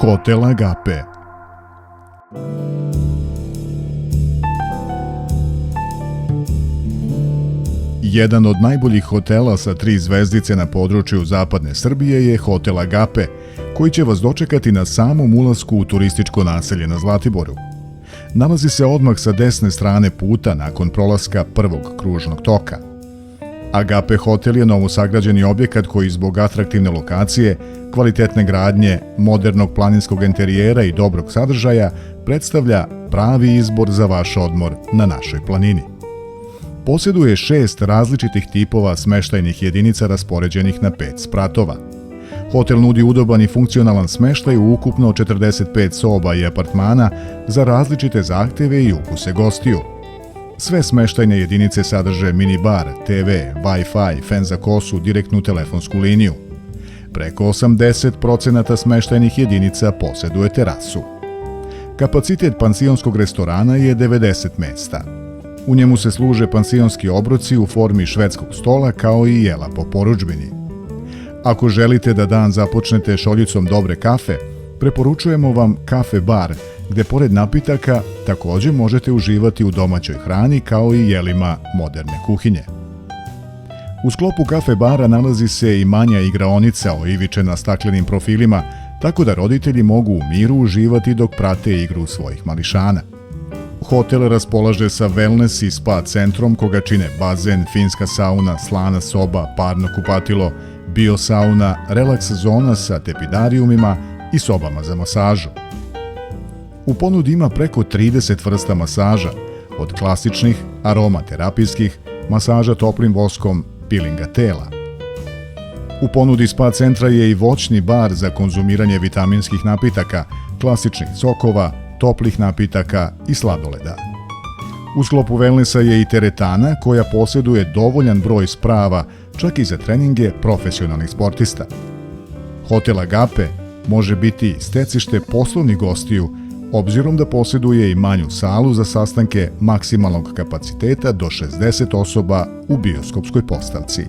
Hotel Agape. Jedan od najboljih hotela sa 3 zvezdice na području zapadne Srbije je Hotel Agape, koji će vas dočekati na samom ulasku u turističko naselje na Zlatiboru. Nalazi se odmah sa desne strane puta nakon prolaska prvog kružnog toka. Agape hotel je novosagrađeni objekat koji zbog atraktivne lokacije, kvalitetne gradnje, modernog planinskog interijera i dobrog sadržaja predstavlja pravi izbor za vaš odmor na našoj planini. Posjeduje 6 različitih tipova smeštajnih jedinica raspoređenih na 5 spratova. Hotel nudi udoban i funkcionalan smeštaj u ukupno 45 soba i apartmana za različite zahteve i ukuse gostiju. Sve smeštajne jedinice sadrže minibar, TV, Wi-Fi, fen za kosu, direktnu telefonsku liniju. Preko 80% smeštajnih jedinica posjeduje terasu. Kapacitet pansionskog restorana je 90 mesta. U njemu se služe pansionski obroci u formi švedskog stola kao i jela po porudžbini. Ako želite da dan započnete šoljicom dobre kafe, preporučujemo vam kafe bar, gde pored napitaka također možete uživati u domaćoj hrani kao i jelima moderne kuhinje. U sklopu kafe bara nalazi se i manja igraonica oivičena staklenim profilima, tako da roditelji mogu u miru uživati dok prate igru svojih mališana. Hotel raspolaže sa wellness i spa centrom koga čine bazen, finska sauna, slana soba, parno kupatilo, biosauna, relaks zona sa tepidarijumima i sobama za masažu. U ponudi ima preko 30 vrsta masaža, od klasičnih, aromaterapijskih, masaža toplim voskom, pilinga tela. U ponudi spa centra je i voćni bar za konzumiranje vitaminskih napitaka, klasičnih sokova, toplih napitaka i sladoleda. U sklopu wellnessa je i teretana koja posjeduje dovoljan broj sprava, čak i za treninge profesionalnih sportista. Hotel Agape može biti stecište poslovnih gostiju, obzirom da posjeduje i manju salu za sastanke maksimalnog kapaciteta do 60 osoba u bioskopskoj postavci.